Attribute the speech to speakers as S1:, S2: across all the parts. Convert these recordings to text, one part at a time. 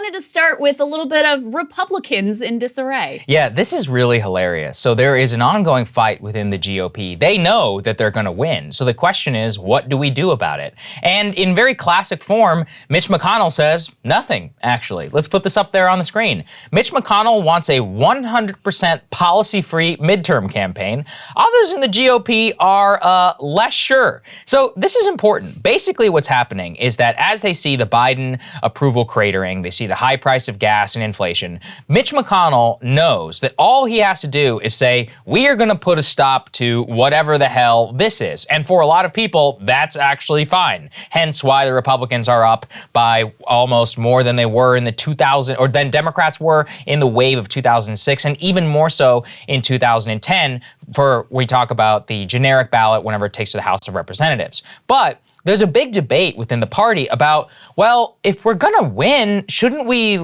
S1: wanted to start with a little bit of Republicans in disarray.
S2: Yeah, this is really hilarious. So there is an ongoing fight within the GOP. They know that they're going to win. So the question is, what do we do about it? And in very classic form, Mitch McConnell says nothing, actually. Let's put this up there on the screen. Mitch McConnell wants a 100% policy-free midterm campaign. Others in the GOP are less sure. So this is important. Basically what's happening is that as they see the Biden approval cratering, they see the high price of gas and inflation, Mitch McConnell knows that all he has to do is say, we are going to put a stop to whatever the hell this is. And for a lot of people, that's actually fine. Hence why the Republicans are up by almost more than they were in the 2000, or than Democrats were in the wave of 2006, and even more so in 2010 for, we talk about the generic ballot whenever it takes to the House of Representatives. But there's a big debate within the party about, well, if we're gonna win, shouldn't we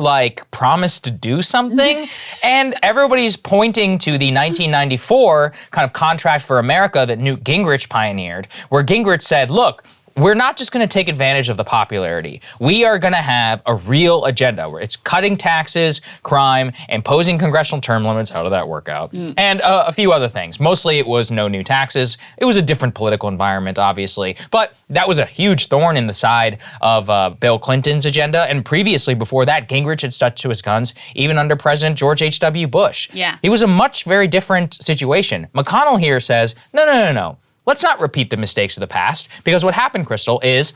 S2: promise to do something? And everybody's pointing to the 1994 kind of contract for America that Newt Gingrich pioneered, where Gingrich said, look, we're not just going to take advantage of the popularity. We are going to have a real agenda where it's cutting taxes, crime, imposing congressional term limits. How did that work out? And a few other things. Mostly it was no new taxes. It was a different political environment, obviously. But that was a huge thorn in the side of Bill Clinton's agenda. And previously, before that, Gingrich had stuck to his guns, even under President George H.W. Bush.
S1: Yeah.
S2: It was a very different situation. McConnell here says, no. Let's not repeat the mistakes of the past, because what happened, Krystal, is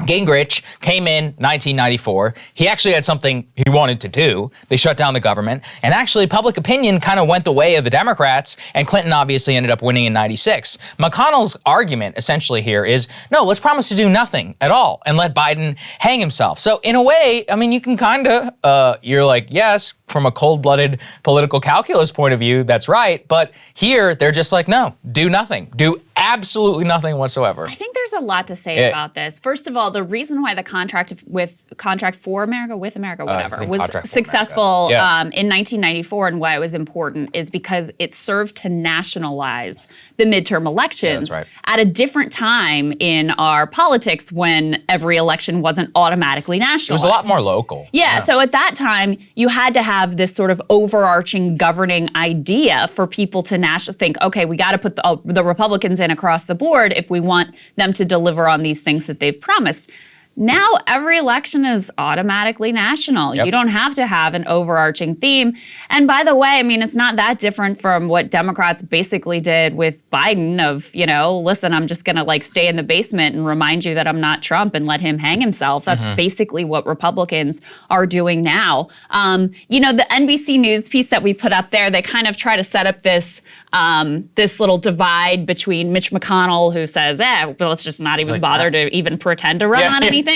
S2: Gingrich came in 1994. He actually had something he wanted to do. They shut down the government. And actually, public opinion kind of went the way of the Democrats, and Clinton obviously ended up winning in 96. McConnell's argument essentially here is, no, let's promise to do nothing at all and let Biden hang himself. So in a way, I mean, you can kind of, you're like, yes, from a cold-blooded political calculus point of view, that's right. But here, they're just like, no, do nothing. Do absolutely nothing whatsoever.
S1: I think there's a lot to say about this. First of all, the reason why the contract for America, with America, whatever, was successful in 1994 and why it was important is because it served to nationalize the midterm elections at a different time in our politics when every election wasn't automatically nationalized.
S2: It was a lot more local.
S1: Yeah, so at that time, you had to have this sort of overarching governing idea for people to think, okay, we got to put the Republicans in across the board if we want them to deliver on these things that they've promised. Now, every election is automatically national. You don't have to have an overarching theme. And by the way, I mean, it's not that different from what Democrats basically did with Biden of, listen, I'm just going to stay in the basement and remind you that I'm not Trump and let him hang himself. That's basically what Republicans are doing now. The NBC News piece that we put up there, they kind of try to set up this little divide between Mitch McConnell, who says, let's just not even bother to even pretend to run on anything.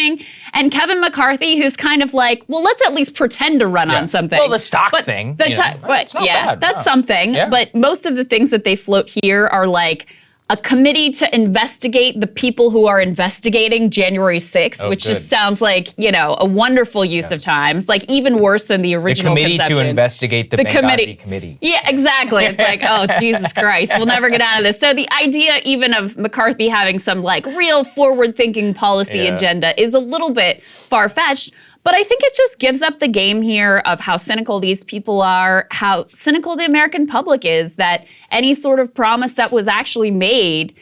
S1: And Kevin McCarthy, who's kind of like, well, let's at least pretend to run on something.
S2: Well, the stock thing.
S1: That's something.
S2: Yeah.
S1: But most of the things that they float here are like a committee to investigate the people who are investigating January 6th, which just sounds like, a wonderful use of times, even worse than the original
S2: conception. The committee to investigate the Benghazi committee.
S1: Yeah, exactly. It's like, oh, Jesus Christ, we'll never get out of this. So the idea even of McCarthy having some real forward-thinking policy agenda is a little bit far-fetched. But I think it just gives up the game here of how cynical these people are, how cynical the American public is, that any sort of promise that was actually made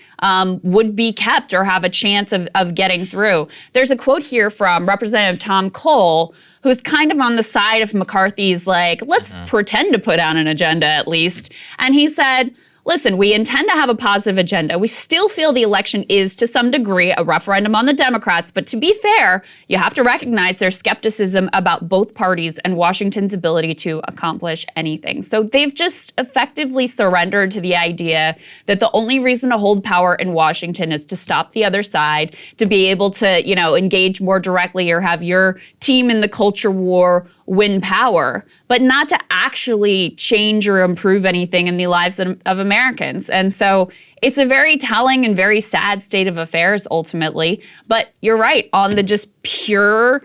S1: would be kept or have a chance of getting through. There's a quote here from Representative Tom Cole, who's kind of on the side of McCarthy's let's pretend to put out an agenda at least. And he said, listen, we intend to have a positive agenda. We still feel the election is, to some degree, a referendum on the Democrats. But to be fair, you have to recognize there's skepticism about both parties and Washington's ability to accomplish anything. So they've just effectively surrendered to the idea that the only reason to hold power in Washington is to stop the other side, to be able to, engage more directly or have your team in the culture war win power, but not to actually change or improve anything in the lives of Americans. And so it's a very telling and very sad state of affairs ultimately. But you're right, on the just pure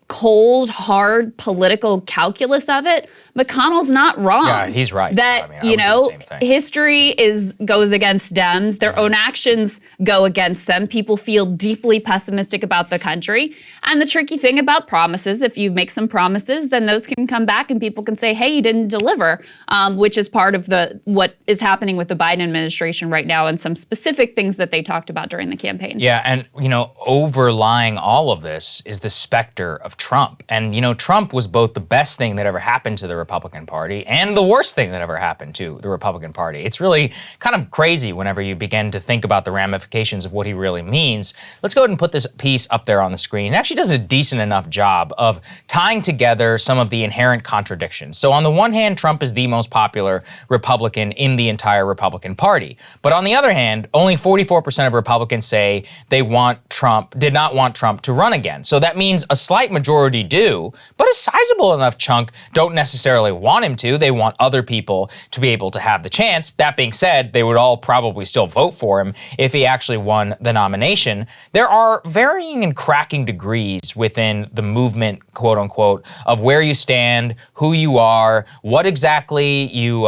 S1: cold, hard political calculus of it, McConnell's not wrong.
S2: Yeah, he's right.
S1: That,
S2: I would do the same thing.
S1: history goes against Dems. Their own actions go against them. People feel deeply pessimistic about the country. And the tricky thing about promises, if you make some promises, then those can come back and people can say, hey, you didn't deliver, which is part of what is happening with the Biden administration right now and some specific things that they talked about during the campaign.
S2: Yeah, and, overlying all of this is the specter of Trump. And, Trump was both the best thing that ever happened to the Republican Party and the worst thing that ever happened to the Republican Party. It's really kind of crazy whenever you begin to think about the ramifications of what he really means. Let's go ahead and put this piece up there on the screen. It actually does a decent enough job of tying together some of the inherent contradictions. So on the one hand, Trump is the most popular Republican in the entire Republican Party. But on the other hand, only 44% of Republicans say they did not want Trump to run again. So that means a slight majority do, but a sizable enough chunk don't necessarily want him to. They want other people to be able to have the chance. That being said, they would all probably still vote for him if he actually won the nomination. There are varying and cracking degrees within the movement, quote unquote, of where you stand, who you are, what exactly you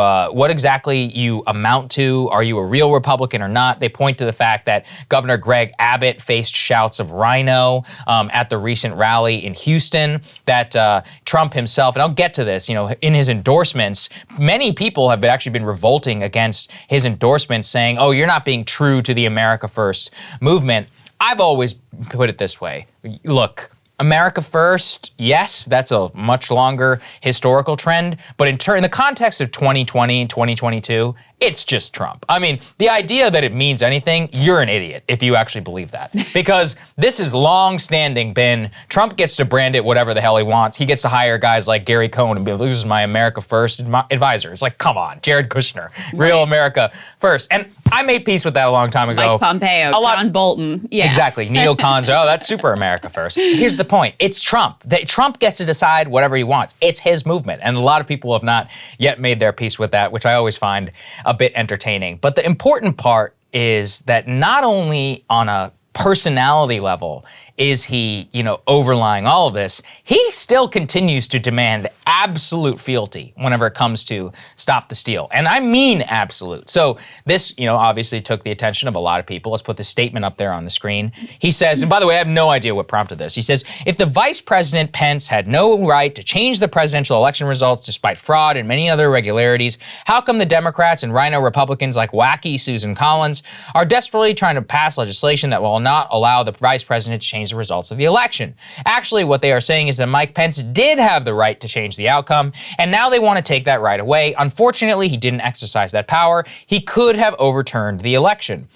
S2: amount to. Are you a real Republican or not? They point to the fact that Governor Greg Abbott faced shouts of rhino at the recent rally in Houston, that Trump himself, and I'll get to this, in his endorsements, many people have actually been revolting against his endorsements, saying, oh, you're not being true to the America First movement. I've always put it this way. Look, America First, yes, that's a much longer historical trend, but in the context of 2020 and 2022, it's just Trump. I mean, the idea that it means anything, you're an idiot if you actually believe that. Because this has long-standing been, Trump gets to brand it whatever the hell he wants. He gets to hire guys like Gary Cohn and be like, this is my America First advisor. It's like, come on, Jared Kushner, real America First. And I made peace with that a long time ago.
S1: Mike Pompeo, John Bolton. Yeah.
S2: Exactly. Neocons, oh, that's super America First. Here's the point. It's Trump. Trump gets to decide whatever he wants. It's his movement. And a lot of people have not yet made their peace with that, which I always find a bit entertaining. But the important part is that not only on a personality level is he, overlying all of this, he still continues to demand absolute fealty whenever it comes to stop the steal. And I mean absolute. So this, obviously took the attention of a lot of people. Let's put the statement up there on the screen. He says, and by the way, I have no idea what prompted this. He says, if the Vice President Pence had no right to change the presidential election results despite fraud and many other irregularities, how come the Democrats and rhino Republicans like wacky Susan Collins are desperately trying to pass legislation that will not allow the Vice President to change the results of the election? Actually, what they are saying is that Mike Pence did have the right to change the outcome, and now they want to take that right away. Unfortunately, he didn't exercise that power. He could have overturned the election.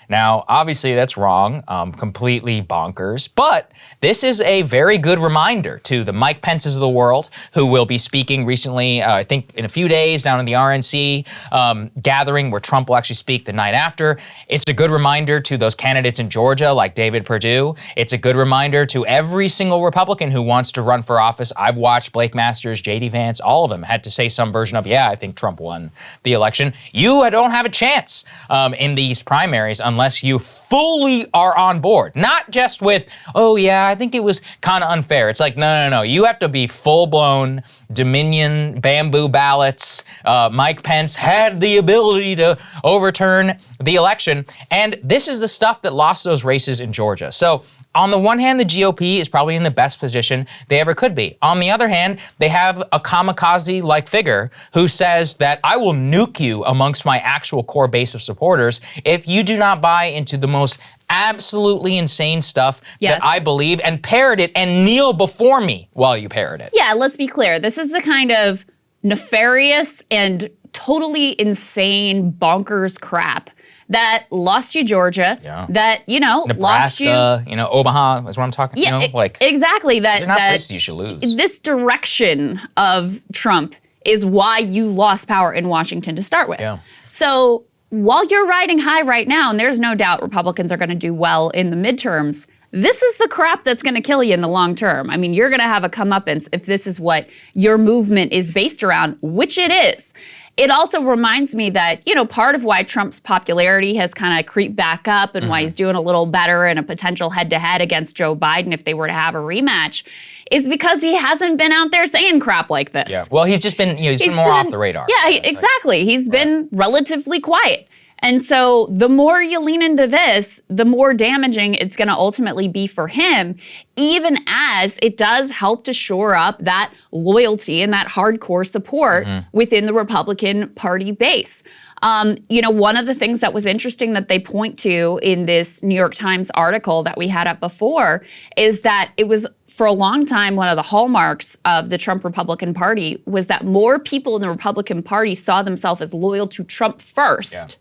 S2: Now, obviously, that's wrong, completely bonkers, but this is a very good reminder to the Mike Pences of the world, who will be speaking recently, I think in a few days, down in the RNC gathering where Trump will actually speak the night after. It's a good reminder to those candidates in Georgia like David Perdue. It's a good reminder to every single Republican who wants to run for office. I've watched Blake Masters, J.D. Vance, all of them had to say some version of, yeah, I think Trump won the election. You don't have a chance in these primaries unless you fully are on board. Not just with, oh yeah, I think it was kind of unfair. It's like, no. You have to be full-blown Dominion bamboo ballots. Mike Pence had the ability to overturn the election. And this is the stuff that lost those races in Georgia. So on the one hand, the GOP is probably in the best position they ever could be. On the other hand, they have a kamikaze-like figure who says that I will nuke you amongst my actual core base of supporters if you do not buy into the most absolutely insane stuff that I believe and parrot it and kneel before me while you parrot it.
S1: Yeah, let's be clear. This is the kind of nefarious and totally insane bonkers crap that lost you Georgia, that,
S2: Nebraska,
S1: lost you.
S2: Omaha is what I'm talking,
S1: exactly.
S2: They're not places you should lose.
S1: This direction of Trump is why you lost power in Washington to start with. Yeah. So while you're riding high right now, and there's no doubt Republicans are going to do well in the midterms, this is the crap that's going to kill you in the long term. I mean, you're going to have a comeuppance if this is what your movement is based around, which it is. It also reminds me that, part of why Trump's popularity has kind of creeped back up and why he's doing a little better in a potential head-to-head against Joe Biden if they were to have a rematch is because he hasn't been out there saying crap like this.
S2: Yeah. Well, he's just been, he's been more off the radar.
S1: Yeah, exactly. He's been relatively quiet. And so the more you lean into this, the more damaging it's going to ultimately be for him, even as it does help to shore up that loyalty and that hardcore support within the Republican Party base. One of the things that was interesting that they point to in this New York Times article that we had up before is that it was, for a long time, one of the hallmarks of the Trump Republican Party was that more people in the Republican Party saw themselves as loyal to Trump first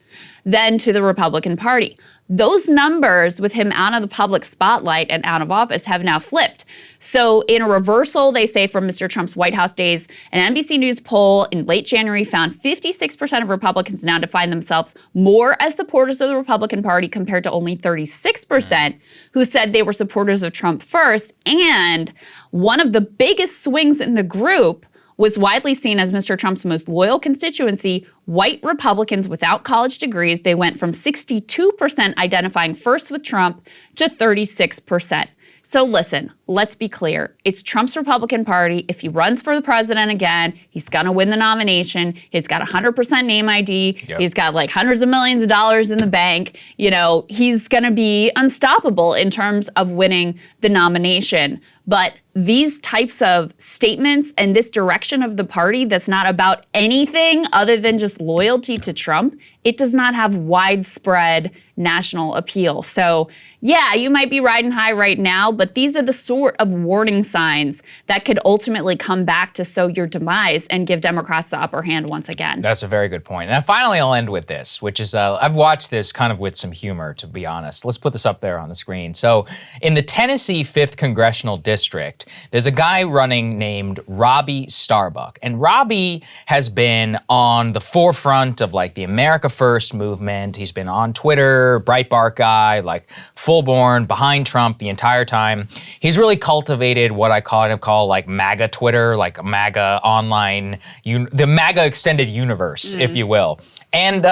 S1: than to the Republican Party. Those numbers, with him out of the public spotlight and out of office, have now flipped. So in a reversal, they say, from Mr. Trump's White House days, an NBC News poll in late January found 56% of Republicans now define themselves more as supporters of the Republican Party compared to only 36% who said they were supporters of Trump first. And one of the biggest swings in the group was widely seen as Mr. Trump's most loyal constituency, white Republicans without college degrees. They went from 62% identifying first with Trump to 36%. So listen, let's be clear. It's Trump's Republican Party. If he runs for the president again, he's gonna win the nomination. He's got 100% name ID. Yep. He's got like hundreds of millions of dollars in the bank. He's gonna be unstoppable in terms of winning the nomination. But these types of statements and this direction of the party that's not about anything other than just loyalty to Trump, it does not have widespread national appeal. So yeah, you might be riding high right now, but these are the sort of warning signs that could ultimately come back to sow your demise and give Democrats the upper hand once again.
S2: That's a very good point. And finally, I'll end with this, which is, I've watched this kind of with some humor, to be honest. Let's put this up there on the screen. So in the Tennessee 5th Congressional District, there's a guy running named Robbie Starbuck. And Robbie has been on the forefront of like the America First movement. He's been on Twitter, Breitbart guy, like full-born, behind Trump the entire time. He's really cultivated what I call like MAGA Twitter, like MAGA online, the MAGA extended universe, if you will. And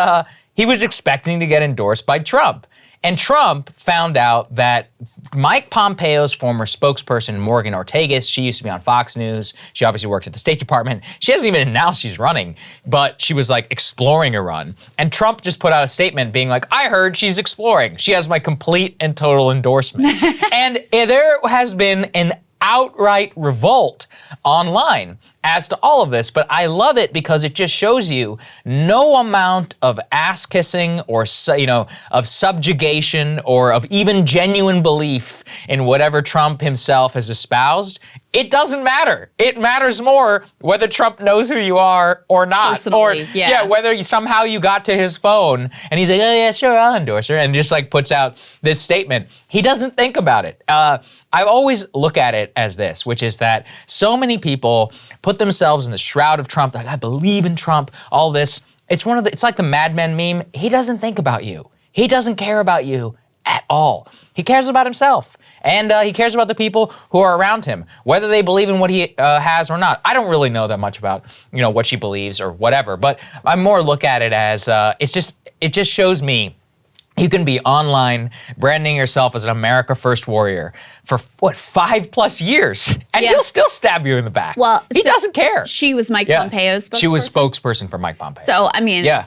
S2: he was expecting to get endorsed by Trump. And Trump found out that Mike Pompeo's former spokesperson, Morgan Ortagus, she used to be on Fox News. She obviously worked at the State Department. She hasn't even announced she's running, but she was like exploring a run. And Trump just put out a statement being like, I heard she's exploring. She has my complete and total endorsement. And there has been an outright revolt online as to all of this, but I love it because it just shows you no amount of ass kissing or, of subjugation or of even genuine belief in whatever Trump himself has espoused. It doesn't matter. It matters more whether Trump knows who you are or not.
S1: Personally,
S2: or whether somehow you got to his phone and he's like, oh yeah, sure, I'll endorse her, and just like puts out this statement. He doesn't think about it. I always look at it as this, which is that so many people put themselves in the shroud of Trump, like I believe in Trump, all this. It's like the Mad Men meme. He doesn't think about you. He doesn't care about you at all. He cares about himself. And he cares about the people who are around him, whether they believe in what he has or not. I don't really know that much about, what she believes or whatever, but I more look at it as it just shows me you can be online branding yourself as an America First warrior for 5+ years, and he'll still stab you in the back.
S1: Well,
S2: he doesn't care.
S1: She was Mike Pompeo's spokesperson?
S2: She was spokesperson for Mike Pompeo.
S1: So,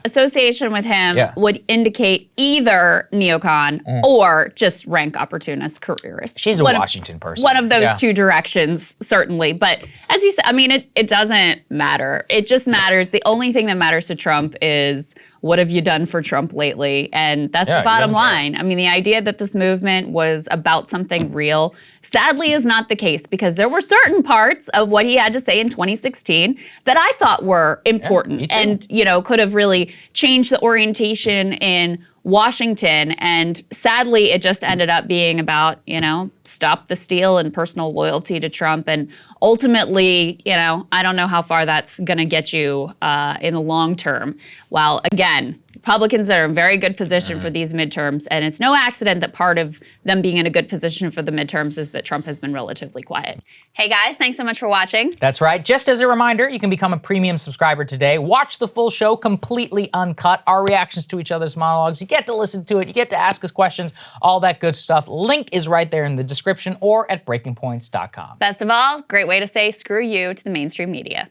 S1: association with him would indicate either neocon or just rank opportunist careerist.
S2: She's a Washington person.
S1: One of those two directions, certainly. But as he said, it doesn't matter. It just matters. The only thing that matters to Trump is, what have you done for Trump lately? And that's the bottom line. The idea that this movement was about something real, sadly is not the case, because there were certain parts of what he had to say in 2016 that I thought were important and, could have really changed the orientation in Washington. And sadly, it just ended up being about, stop the steal and personal loyalty to Trump. And ultimately, I don't know how far that's going to get you in the long term. While again, Republicans are in a very good position for these midterms, and it's no accident that part of them being in a good position for the midterms is that Trump has been relatively quiet. Hey guys, thanks so much for watching.
S2: That's right. Just as a reminder, you can become a premium subscriber today. Watch the full show completely uncut, our reactions to each other's monologues. You get to listen to it, you get to ask us questions, all that good stuff. Link is right there in the description or at breakingpoints.com.
S1: Best of all, great way to say screw you to the mainstream media.